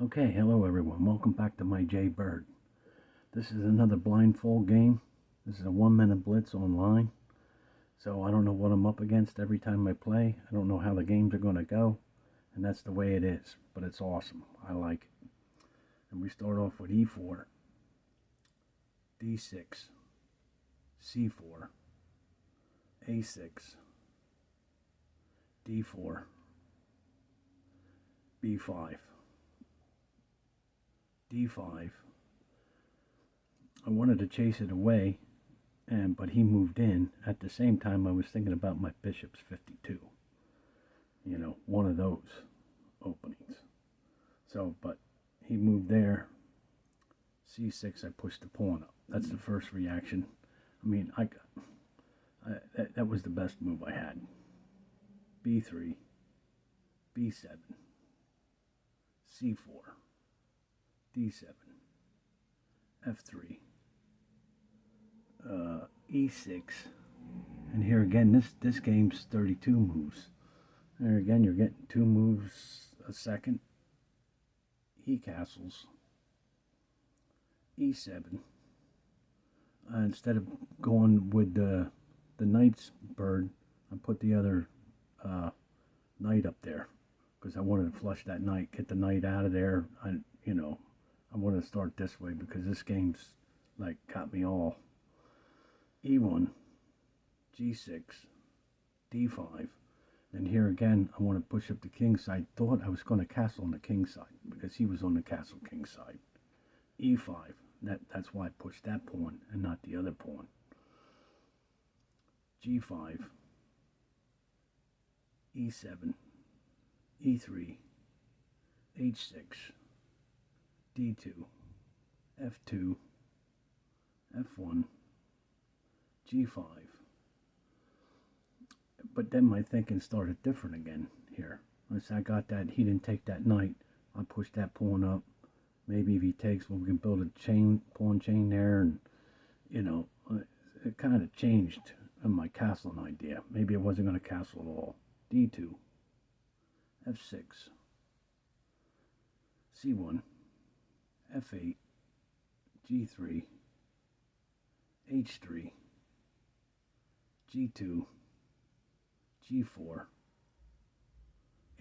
Okay, hello everyone. Welcome back to my J Bird. This is another blindfold game. This is a 1 minute blitz online. So I don't know what I'm up against every time I play. I don't know how the games are going to go. And that's the way it is. But it's awesome. I like it. And we start off with E4, D6, C4, A6, D4, B5. D5. I wanted to chase it away, but he moved in. At the same time, I was thinking about my bishop's 52. You know, one of those openings. So, but he moved there. C6, I pushed the pawn up. That's the first reaction. I mean, that was the best move I had. B3, B7, C4. D7, F3, E6, and here again, this game's 32 moves. There again, you're getting 2 moves a second. E castles, E7. Instead of going with the knight's bird, I put the other knight up there because I wanted to flush that knight, get the knight out of there. I want to start this way because this game's like got me all. E1, G6, D5. And here again, I want to push up the king side. Thought I was going to castle on the king side because he was on the castle king side. E5. That's why I pushed that pawn and not the other pawn. G5, E7, E3, H6. D2, F2, F1, G5. But then my thinking started different again here. Once I got that, he didn't take that knight. I pushed that pawn up. Maybe if he takes, well, we can build a pawn chain there. And, it kind of changed my castling idea. Maybe I wasn't going to castle at all. D2, F6, C1. F8, G3, H3, G2, G4,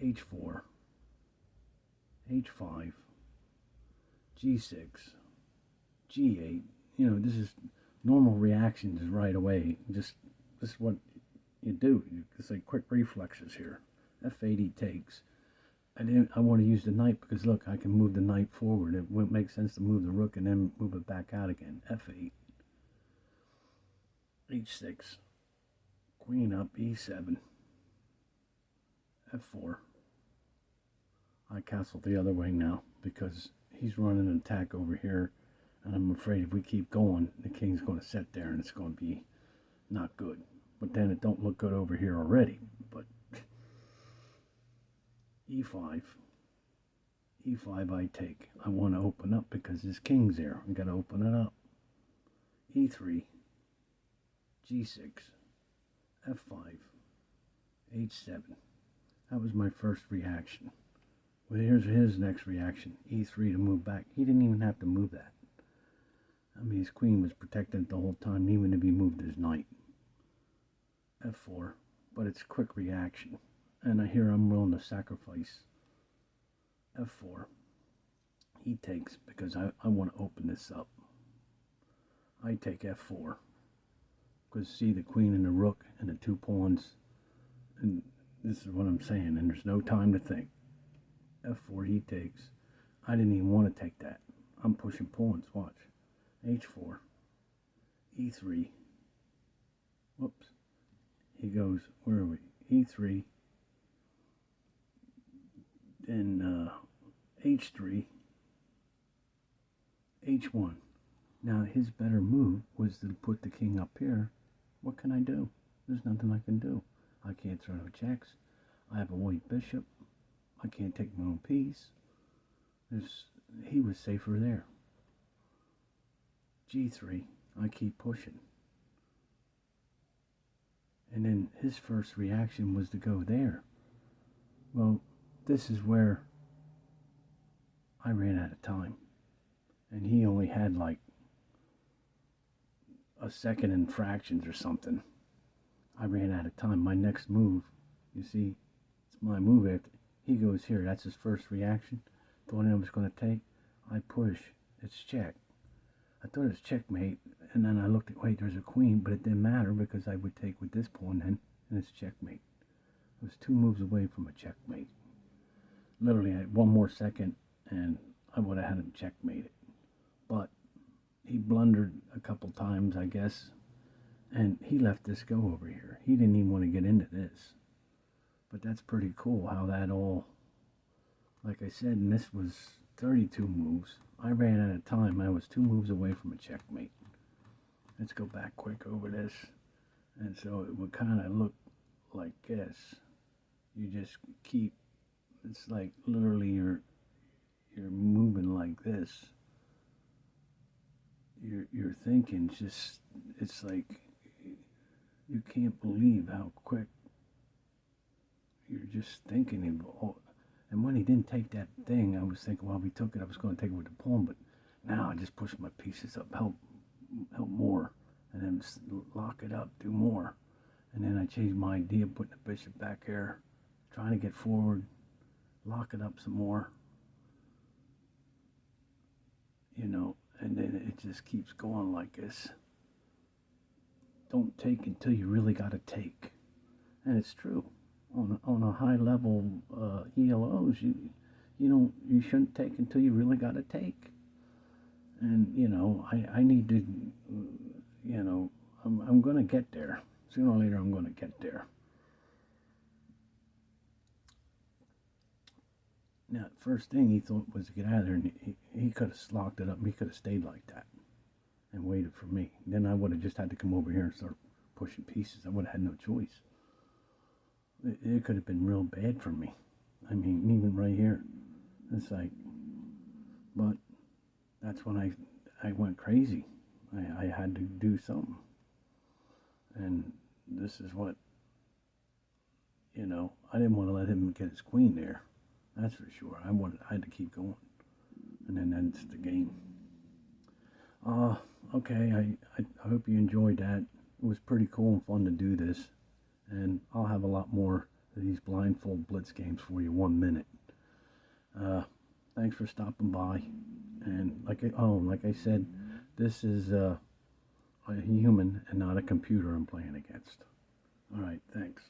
H4, H5, G6, G8. This is normal reactions right away. This is what you do. It's like quick reflexes here. F8 he takes. I want to use the knight because look, I can move the knight forward. It wouldn't make sense to move the rook and then move it back out again. F8, H6, queen up, E7, F4. I castle the other way now because he's running an attack over here, and I'm afraid if we keep going, the king's going to sit there and it's going to be not good. But then it don't look good over here already. But E5, E5 I take. I want to open up because this king's there. I got to open it up. E3, G6, F5, H7. That was my first reaction. Well, here's his next reaction. E3 to move back. He didn't even have to move that. I mean, his queen was protected the whole time, even if he moved his knight. F4, but it's quick reaction. And here I'm willing to sacrifice. F4. He takes because I want to open this up. I take F4. Because see the queen and the rook and the 2 pawns. And this is what I'm saying. And there's no time to think. F4 he takes. I didn't even want to take that. I'm pushing pawns. Watch. H4. E3. Whoops. He goes, where are we? E3. Then H3, H1. Now his better move was to put the king up here. What can I do? There's nothing I can do. I can't throw no checks. I have a white bishop. I can't take my own piece. He was safer there. G3, I keep pushing. And then his first reaction was to go there. Well, this is where I ran out of time. And he only had like a second in fractions or something. I ran out of time. My next move, you see, it's my move after he goes here. That's his first reaction. The one I was going to take. I push. It's check. I thought it was checkmate, and then I looked at, wait, there's a queen, but it didn't matter because I would take with this pawn then, and it's checkmate. I was 2 moves away from a checkmate. Literally, I had 1 more second, and I would have had him checkmate it. But he blundered a couple times, I guess, and he left this go over here. He didn't even want to get into this. But that's pretty cool how that all, like I said, and this was 32 moves. I ran out of time. I was 2 moves away from a checkmate. Let's go back quick over this. And so it would kind of look like this. You just keep, it's like literally you're moving like this. You're thinking just, it's like you can't believe how quick you're just thinking. And when he didn't take that thing, I was thinking, well, if he took it, I was going to take it with the pawn. But now I just push my pieces up, help more, and then lock it up, do more. And then I changed my idea, putting the bishop back here, trying to get forward, lock it up some more. You know, and then it just keeps going like this. Don't take until you really got to take. And it's true. On a high level ELOs, you shouldn't take until you really got to take. And I need to, I'm going to get there. Sooner or later, I'm going to get there. Now, first thing he thought was to get out of there, and he could have locked it up. He could have stayed like that and waited for me. Then I would have just had to come over here and start pushing pieces. I would have had no choice. It could have been real bad for me. I mean, even right here. It's like, but that's when I went crazy. I had to do something. And this is what, I didn't want to let him get his queen there. That's for sure. I had to keep going. And then that's the game. Okay, I hope you enjoyed that. It was pretty cool and fun to do this. And I'll have a lot more of these blindfold blitz games for you 1 minute. Thanks for stopping by. And like I said, this is a human and not a computer I'm playing against. All right, thanks.